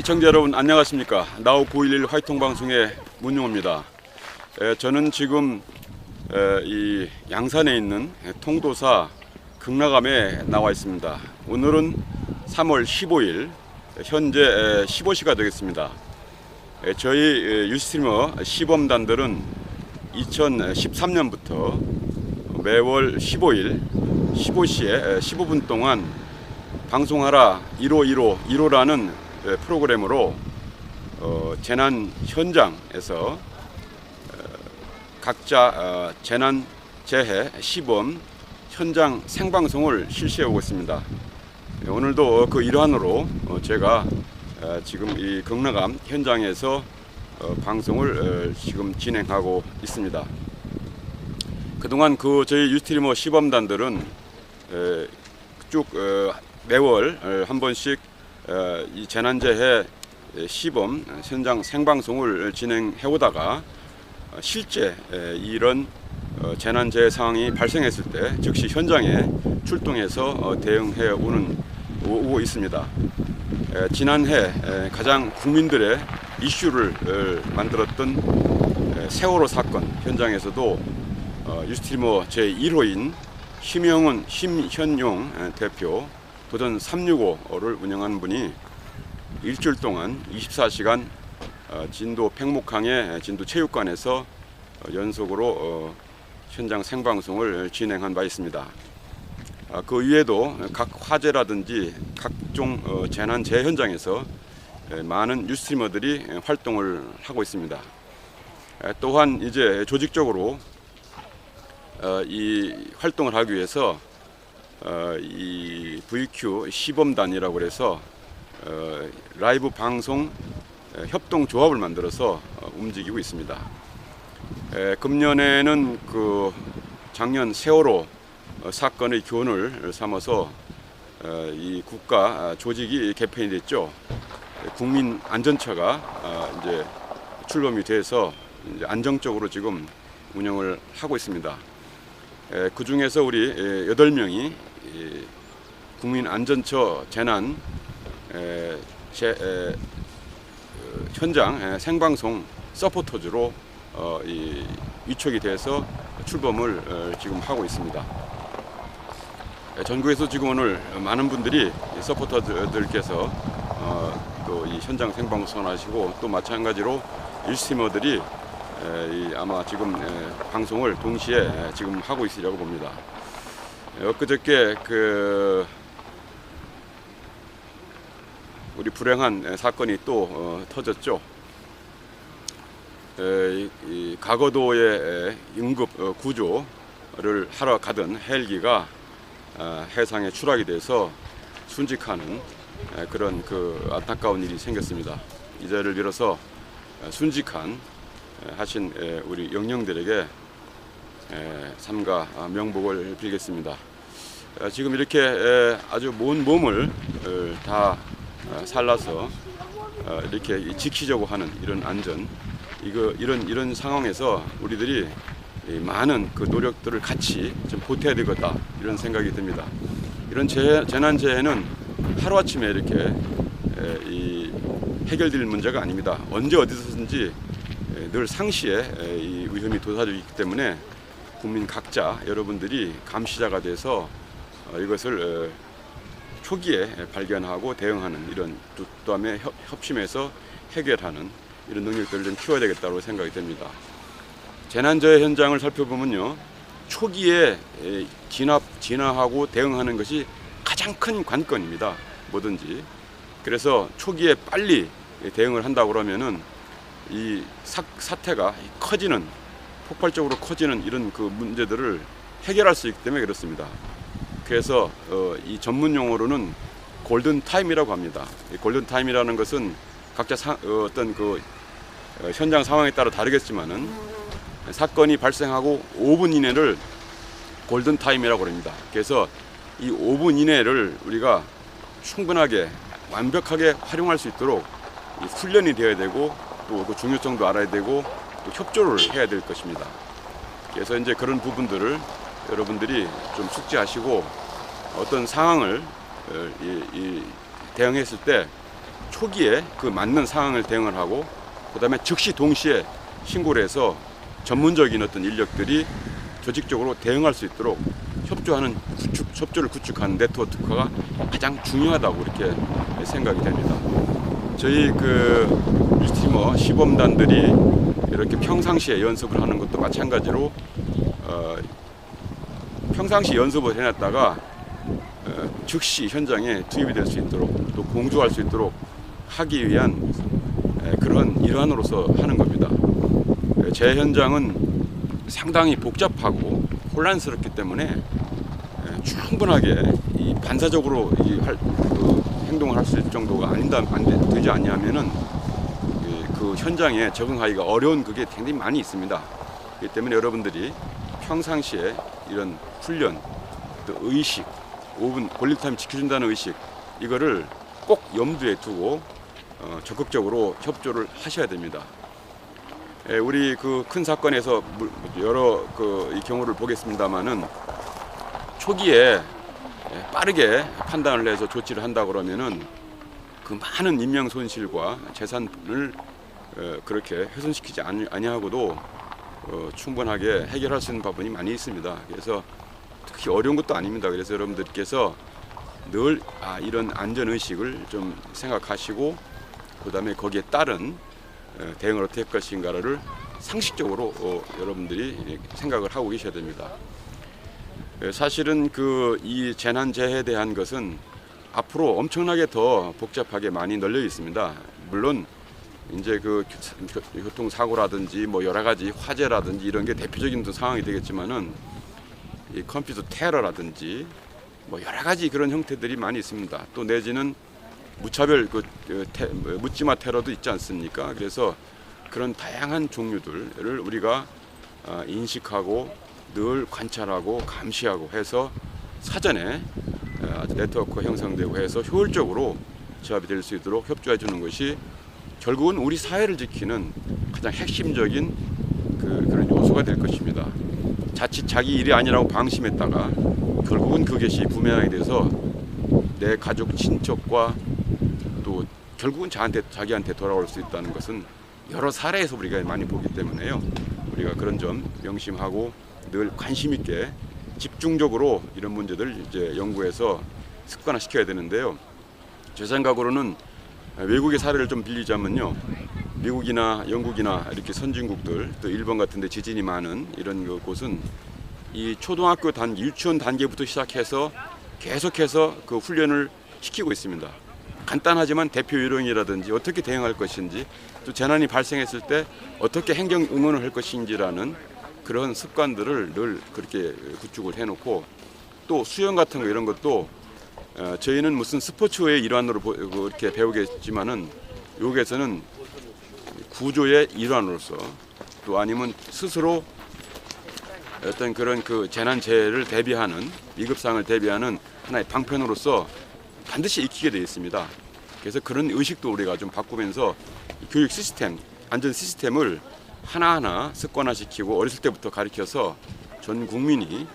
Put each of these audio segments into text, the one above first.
시청자 여러분 안녕하십니까. 나우 911 화이통 방송의 문용호입니다. 저는 지금 이 양산에 있는 통도사 극락암에 나와 있습니다. 오늘은 3월 15일 현재 15시가 되겠습니다. 저희 유스트리머 시범단들은 2013년부터 매월 15일 15시에 15분 동안 방송하라 1515라는 프로그램으로 재난 현장에서 각자 재난 재해 시범 현장 생방송을 실시해 오고 있습니다. 오늘도 그 일환으로 제가 지금 이 극락암 현장에서 방송을 지금 진행하고 있습니다. 그동안 저희 유스트리머 시범단들은 쭉 매월 한 번씩 이 재난재해 시범 현장 생방송을 진행해 오다가 실제 이런 재난재해 상황이 발생했을 때 즉시 현장에 출동해서 대응해 오고 있습니다. 지난해 가장 국민들의 이슈를 만들었던 세월호 사건 현장에서도 유스트리머 제1호인 심현용 대표 도전 365를 운영하는 분이 일주일 동안 24시간 진도 팽목항의 진도 체육관에서 연속으로 현장 생방송을 진행한 바 있습니다. 그 이외에도 각 화재라든지 각종 재난 재해 현장에서 많은 유스트리머들이 활동을 하고 있습니다. 또한 이제 조직적으로 이 활동을 하기 위해서 이 VQ 시범단이라고 해서 라이브 방송 협동 조합을 만들어서 움직이고 있습니다. 금년에는 작년 세월호 사건의 교훈을 삼아서 이 국가 조직이 개편이 됐죠. 국민 안전처가 이제 출범이 돼서 이제 안정적으로 지금 운영을 하고 있습니다. 그 중에서 우리 8명이 국민 안전처 재난 현장 생방송 서포터즈로 위촉이 돼서 출범을 지금 하고 있습니다. 전국에서 지금 오늘 많은 분들이 서포터들께서 또 이 현장 생방송을 하시고 또 마찬가지로 유스트리머들이 아마 지금 방송을 동시에 지금 하고 있으리라고 봅니다. 엊그저께 우리 불행한 사건이 또 터졌죠. 이 가거도의 응급 구조를 하러 가던 헬기가 해상에 추락이 돼서 순직하는 그런 안타까운 일이 생겼습니다. 이 자리를 빌어서 순직한 하신 우리 영령들에게 삼가 명복을 빌겠습니다. 지금 이렇게 아주 먼 몸을 다 살라서 이렇게 지키려고 하는 이런 안전, 이런 상황에서 우리들이 많은 노력들을 같이 좀 보태야 되겠다 이런 생각이 듭니다. 이런 재난재해는 하루아침에 이렇게 해결될 문제가 아닙니다. 언제 어디서든지 늘 상시에 이 위험이 도사리고 있기 때문에 국민 각자 여러분들이 감시자가 돼서 이것을 초기에 발견하고 대응하는 이런 또다음에 협심해서 해결하는 이런 능력들을 좀 키워야 되겠다고 생각이 됩니다. 재난재해 현장을 살펴보면요, 초기에 진화하고 대응하는 것이 가장 큰 관건입니다. 뭐든지. 그래서 초기에 빨리 대응을 한다고 그러면은 이 사태가 폭발적으로 커지는 이런 문제들을 해결할 수 있기 때문에 그렇습니다. 그래서 이 전문 용어로는 골든 타임이라고 합니다. 이 골든 타임이라는 것은 각자 어떤 현장 상황에 따라 다르겠지만은 사건이 발생하고 5분 이내를 골든 타임이라고 합니다. 그래서 이 5분 이내를 우리가 충분하게 완벽하게 활용할 수 있도록 훈련이 되어야 되고 또 그 중요성도 알아야 되고 또 협조를 해야 될 것입니다. 그래서 이제 그런 부분들을 여러분들이 좀 숙지하시고 어떤 상황을 대응했을 때 초기에 그 맞는 상황을 대응을 하고, 그다음에 즉시 동시에 신고를 해서 전문적인 어떤 인력들이 조직적으로 대응할 수 있도록 협조를 구축하는 네트워크가 가장 중요하다고 이렇게 생각이 됩니다. 저희 그 뉴스티머 시범단들이 이렇게 평상시에 연습을 하는 것도 마찬가지로 평상시 연습을 해놨다가 즉시 현장에 투입이 될 수 있도록, 또 공조할 수 있도록 하기 위한 그런 일환으로서 하는 겁니다. 제 현장은 상당히 복잡하고 혼란스럽기 때문에 충분하게 이 반사적으로 행동을 할 수 있을 정도가 되지 않냐면은 그 현장에 적응하기가 어려운 그게 굉장히 많이 있습니다. 그렇기 때문에 여러분들이 평상시에 이런 훈련, 또 의식, 5분 권리타임 지켜준다는 의식, 이거를 꼭 염두에 두고 적극적으로 협조를 하셔야 됩니다. 우리 그 큰 사건에서 여러 이 경우를 보겠습니다만은, 초기에 빠르게 판단을 해서 조치를 한다 그러면은 그 많은 인명 손실과 재산을 그렇게 훼손시키지 아니하고도 충분하게 해결할 수 있는 부분이 많이 있습니다. 그래서 특히 어려운 것도 아닙니다. 그래서 여러분들께서 늘 이런 안전 의식을 좀 생각하시고, 그다음에 거기에 따른 대응을 어떻게 할 것인가를 상식적으로 여러분들이 생각을 하고 계셔야 됩니다. 사실은 이 재난재해에 대한 것은 앞으로 엄청나게 더 복잡하게 많이 널려 있습니다. 물론 이제 그 교통사고라든지 뭐 여러 가지 화재라든지 이런 게 대표적인 상황이 되겠지만은, 이 컴퓨터 테러라든지 뭐 여러 가지 그런 형태들이 많이 있습니다. 또 내지는 무차별 묻지마 테러도 있지 않습니까? 그래서 그런 다양한 종류들을 우리가 인식하고 늘 관찰하고 감시하고 해서 사전에 네트워크가 형성되고 해서 효율적으로 제압이 될 수 있도록 결조해 주는 것이 결국은 우리 사회를 지키는 가장 핵심적인 그런 요소가 될 것입니다. 자칫 자기 일이 아니라고 방심했다가 결국은 그것이 부메랑이 돼서 내 가족, 친척과 또 결국은 자기한테 돌아올 수 있다는 것은 여러 사례에서 우리가 많이 보기 때문에요. 우리가 그런 점 명심하고 늘 관심 있게 집중적으로 이런 문제들 이제 연구해서 습관화시켜야 되는데요. 제 생각으로는 외국의 사례를 좀 빌리자면요, 미국이나 영국이나 이렇게 선진국들, 또 일본 같은 데 지진이 많은 이런 곳은 이 초등학교 유치원 단계부터 시작해서 계속해서 그 훈련을 시키고 있습니다. 간단하지만 대표 요령이라든지 어떻게 대응할 것인지, 또 재난이 발생했을 때 어떻게 행정 응원을 할 것인지라는 그런 습관들을 늘 그렇게 구축을 해놓고, 또 수영 같은 거 이런 것도 저희는 무슨 스포츠의 일환으로 이렇게 배우겠지만은, 여기에서는 구조의 일환으로서, 또 아니면 스스로 어떤 그런 그 재난재해를 대비하는, 위급상을 대비하는 하나의 방편으로서 반드시 익히게 되어 있습니다. 그래서 그런 의식도 우리가 좀 바꾸면서 교육 시스템, 안전 시스템을 하나하나 습관화시키고 어렸을 때부터 가르쳐서 전 국민이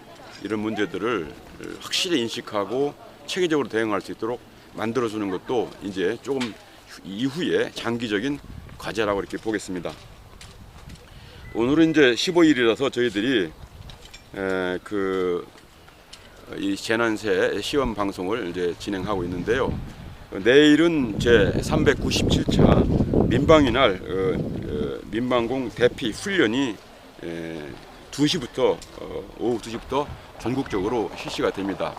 이런 문제들을 확실히 인식하고 체계적으로 대응할 수 있도록 만들어주는 것도 이제 조금 이후에 장기적인 과제라고 이렇게 보겠습니다. 오늘은 이제 15일이라서 저희들이 이 재난세 시험 방송을 이제 진행하고 있는데요. 내일은 제 397차 민방위 날 민방공 대피 훈련이 2시부터 오후 2시부터 전국적으로 실시가 됩니다.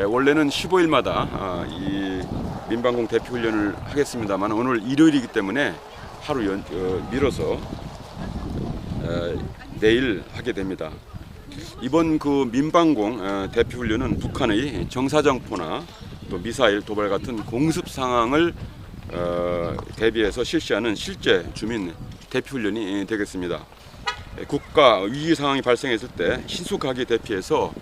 원래는 15일마다 이 민방공 대피 훈련을 하겠습니다만, 오늘 일요일이기 때문에 하루 미뤄서 내일 하게 됩니다. 이번 그 민방공 대피 훈련은 북한의 정사정포나 또 미사일 도발 같은 공습 상황을 대비해서 실시하는 실제 주민 대피 훈련이 되겠습니다. 국가 위기 상황이 발생했을 때 신속하게 대피해서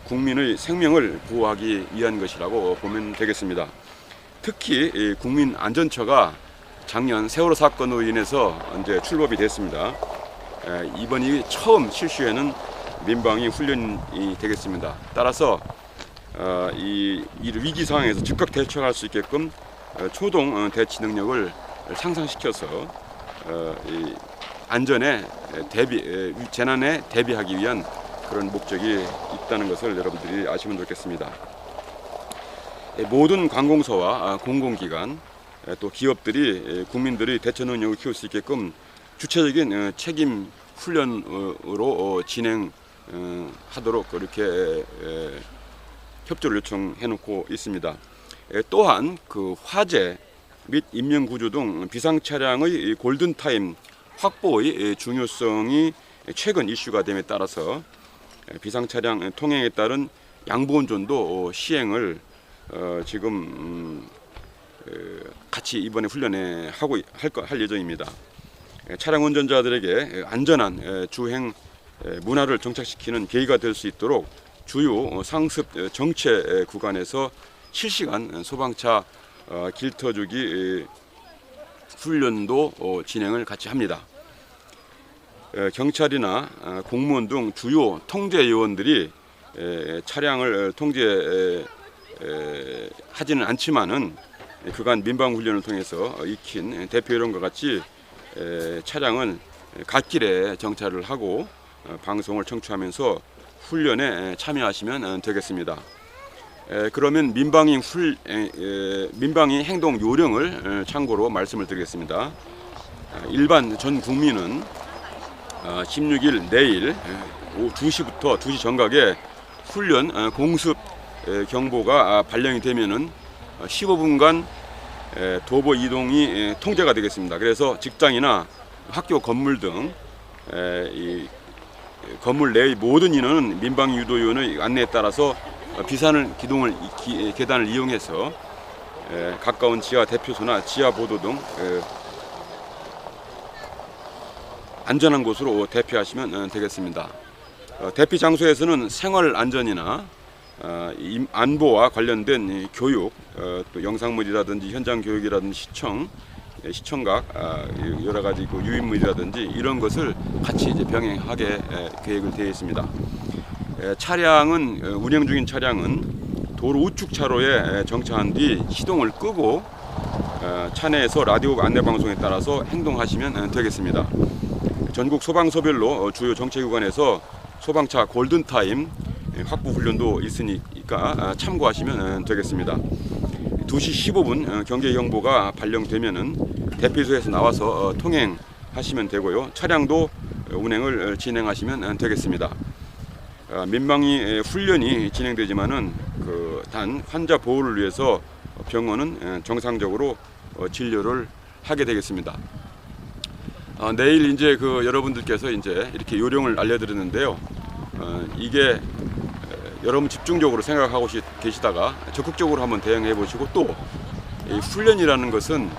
국민의 생명을 보호하기 위한 것이라고 보면 되겠습니다. 특히 국민 안전처가 작년 세월호 사건으로 인해서 이제 출범이 됐습니다. 이번이 처음 실시하는 민방위 훈련이 되겠습니다. 따라서 이 위기 상황에서 즉각 대처할 수 있게끔 초동 대치 능력을 상상시켜서 이 안전에 재난에 대비하기 위한 그런 목적이 있다는 것을 여러분들이 아시면 좋겠습니다. 모든 관공서와 공공기관 또 기업들이 국민들이 대처 능력을 키울 수 있게끔 주체적인 책임 훈련으로 진행하도록 그렇게 협조를 요청해 놓고 있습니다. 또한 그 화재 및 인명구조 등 비상 차량의 골든타임 확보의 중요성이 최근 이슈가 됨에 따라서 비상 차량 통행에 따른 양보운전도 시행을 지금 같이 이번에 훈련에 할 예정입니다. 차량 운전자들에게 안전한 주행 문화를 정착시키는 계기가 될 수 있도록 주요 상습 정체 구간에서 실시간 소방차 길터주기 훈련도 진행을 같이 합니다. 경찰이나 공무원 등 주요 통제 요원들이 차량을 통제하지는 않지만은 그간 민방 훈련을 통해서 익힌 대표 요령과 같이 차량은 갓길에 정차를 하고 방송을 청취하면서 훈련에 참여하시면 되겠습니다. 그러면 민방위 행동 요령을 참고로 말씀을 드리겠습니다. 일반 전 국민은 16일 내일 오후 2시부터 2시 정각에 훈련 공습 경보가 발령이 되면은 15분간 도보 이동이 통제가 되겠습니다. 그래서 직장이나 학교 건물 등 이 건물 내의 모든 인원은 민방위 유도요원의 안내에 따라서 계단을 이용해서 가까운 지하 대표소나 지하 보도 등 안전한 곳으로 대피하시면 되겠습니다. 대피 장소에서는 생활 안전이나 안보와 관련된 교육, 또 영상물이라든지 현장 교육이라든지 시청각, 여러 가지 유인물이라든지 이런 것을 같이 이제 병행하게 계획을 되어 있습니다. 운행 중인 차량은 도로 우측 차로에 정차한 뒤 시동을 끄고 차 내에서 라디오 안내 방송에 따라서 행동하시면 되겠습니다. 전국 소방서별로 주요 정체구간에서 소방차 골든타임 확보 훈련도 있으니까 참고하시면 되겠습니다. 2시 15분 경계경보가 발령되면은 대피소에서 나와서 통행하시면 되고요. 차량도 운행을 진행하시면 되겠습니다. 민방위 훈련이 진행되지만은 단 환자 보호를 위해서 병원은 정상적으로 진료를 하게 되겠습니다. 내일 이제 여러분들께서 이제 이렇게 요령을 알려드렸는데요. 이게 여러분 집중적으로 생각하고 계시다가 적극적으로 한번 대응해 보시고 또 이 훈련이라는 것은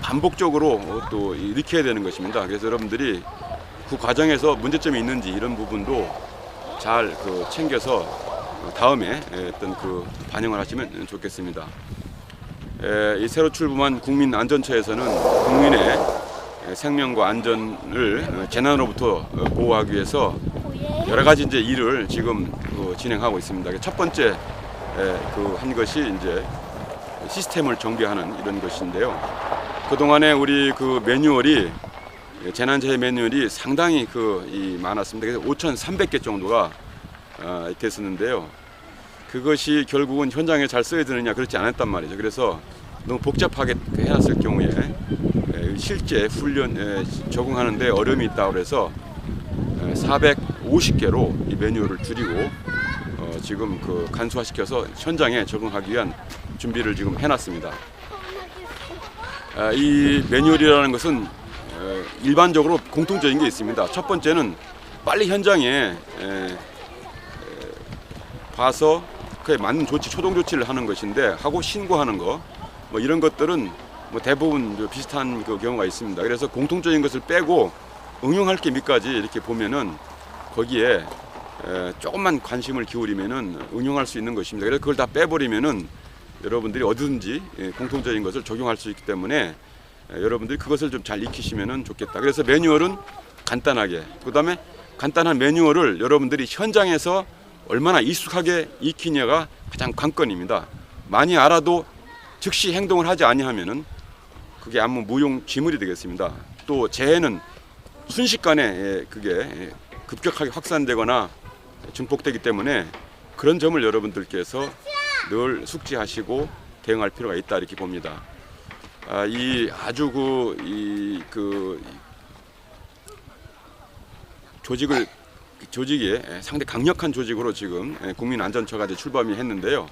반복적으로 또 익혀야 되는 것입니다. 그래서 여러분들이 그 과정에서 문제점이 있는지 이런 부분도 잘 챙겨서 다음에 어떤 반영을 하시면 좋겠습니다. 이 새로 출범한 국민안전처에서는 국민의 생명과 안전을 재난으로부터 보호하기 위해서 여러 가지 이제 일을 지금 진행하고 있습니다. 첫 번째 한 것이 이제 시스템을 정비하는 이런 것인데요. 그동안에 우리 매뉴얼이 재난재해 매뉴얼이 상당히 많았습니다. 그래서 5,300개 정도가 됐었는데요. 그것이 결국은 현장에 잘 써야 되느냐 그렇지 않았단 말이죠. 그래서 너무 복잡하게 해놨을 경우에 실제 훈련 적응하는데 어려움이 있다고 그래서 450개로 이 매뉴얼을 줄이고 지금 간소화시켜서 현장에 적응하기 위한 준비를 지금 해놨습니다. 이 매뉴얼이라는 것은 일반적으로 공통적인 게 있습니다. 첫 번째는 빨리 현장에 봐서 그에 맞는 초동 조치를 하는 것인데 하고 신고하는 거 이런 것들은 대부분 비슷한 경우가 있습니다. 그래서 공통적인 것을 빼고 응용할 게 몇가지 이렇게 보면은 거기에 조금만 관심을 기울이면은 응용할 수 있는 것입니다. 그래서 그걸 다 빼버리면은 여러분들이 어디든지 공통적인 것을 적용할 수 있기 때문에 여러분들이 그것을 좀 잘 익히시면은 좋겠다. 그래서 매뉴얼은 간단하게, 그다음에 간단한 매뉴얼을 여러분들이 현장에서 얼마나 익숙하게 익히냐가 가장 관건입니다. 많이 알아도 즉시 행동을 하지 아니하면은 그게 아무 무용지물이 되겠습니다. 또 재해는 순식간에 그게 급격하게 확산되거나 증폭되기 때문에 그런 점을 여러분들께서 늘 숙지하시고 대응할 필요가 있다 이렇게 봅니다. 이 아주 조직이 상당히 강력한 조직으로 지금 국민안전처가 출범이 했는데요.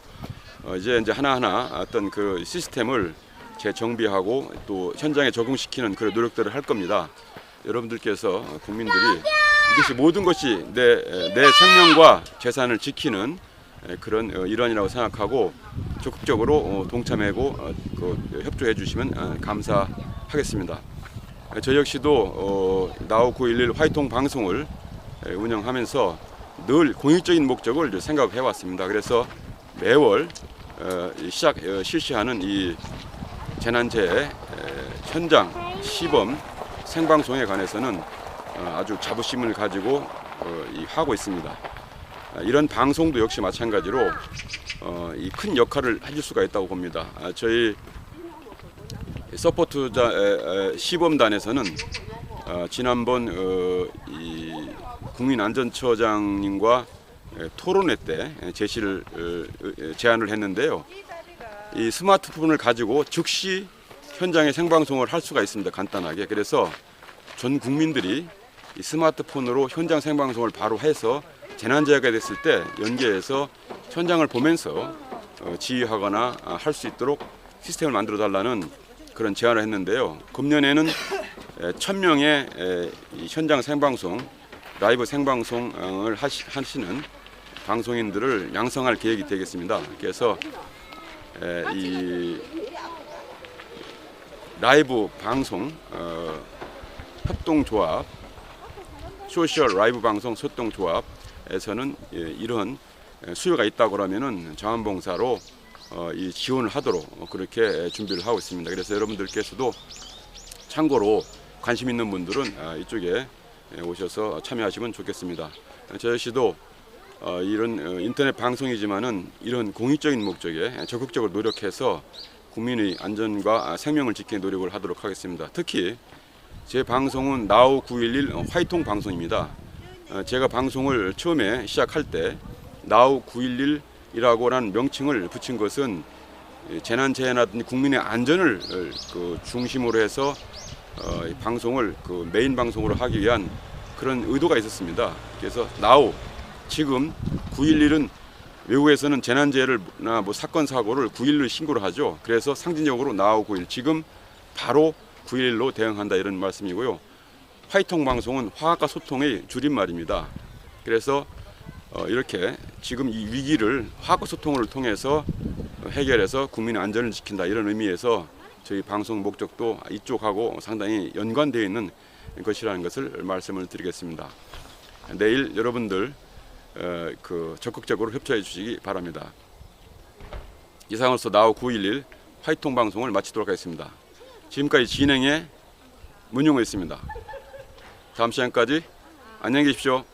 이제 하나하나 어떤 그 시스템을 재정비하고 또 현장에 적용시키는 그런 노력들을 할 겁니다. 여러분들께서 국민들이 이것이 모든 것이 내 생명과 재산을 지키는 그런 일환이라고 생각하고 적극적으로 동참하고 협조해 주시면 감사하겠습니다. 저 역시도 나우 911 화이통 방송을 운영하면서 늘 공익적인 목적을 생각해 왔습니다. 그래서 매월 실시하는 이 재난재해 현장 시범 생방송에 관해서는 아주 자부심을 가지고 하고 있습니다. 이런 방송도 역시 마찬가지로 이 큰 역할을 해줄 수가 있다고 봅니다. 저희 서포트자 시범단에서는 지난번 이 국민안전처장님과 토론회 때 제안을 했는데요. 이 스마트폰을 가지고 즉시 현장에 생방송을 할 수가 있습니다. 간단하게. 그래서 전 국민들이 이 스마트폰으로 현장 생방송을 바로 해서 재난재해가 됐을 때 연계해서 현장을 보면서 지휘하거나 할 수 있도록 시스템을 만들어 달라는 그런 제안을 했는데요. 금년에는 1000명의 현장 생방송, 라이브 생방송을 하시는 방송인들을 양성할 계획이 되겠습니다. 그래서 이 라이브 방송 협동조합, 소셜 라이브 방송 협동조합에서는 이런 수요가 있다고 하면은 자원봉사로 이 지원을 하도록 그렇게 준비를 하고 있습니다. 그래서 여러분들께서도 참고로 관심 있는 분들은 이쪽에 오셔서 참여하시면 좋겠습니다. 저 역시도 이런 인터넷 방송이지만은 이런 공익적인 목적에 적극적으로 노력해서 국민의 안전과 생명을 지키는 노력을 하도록 하겠습니다. 특히 제 방송은 나우 911 화이통 방송입니다. 제가 방송을 처음에 시작할 때 나우 911이라고 하는 명칭을 붙인 것은 재난재해나 국민의 안전을 중심으로 해서 방송을 메인 방송으로 하기 위한 그런 의도가 있었습니다. 그래서 나우 지금 911은 외국에서는 재난재해나 사건 사고를 911로 신고를 하죠. 그래서 상징적으로 나우 911 지금 바로 911로 대응한다 이런 말씀이고요. 화이통 방송은 화학과 소통의 줄임말입니다. 그래서 이렇게 지금 이 위기를 화학과 소통을 통해서 해결해서 국민의 안전을 지킨다 이런 의미에서 저희 방송 목적도 이쪽하고 상당히 연관되어 있는 것이라는 것을 말씀을 드리겠습니다. 내일 여러분들 적극적으로 협조해 주시기 바랍니다. 이상으로서 나우 911 화이통 방송을 마치도록 하겠습니다. 지금까지 진행에 문용호였습니다. 다음 시간까지 안녕히 계십시오.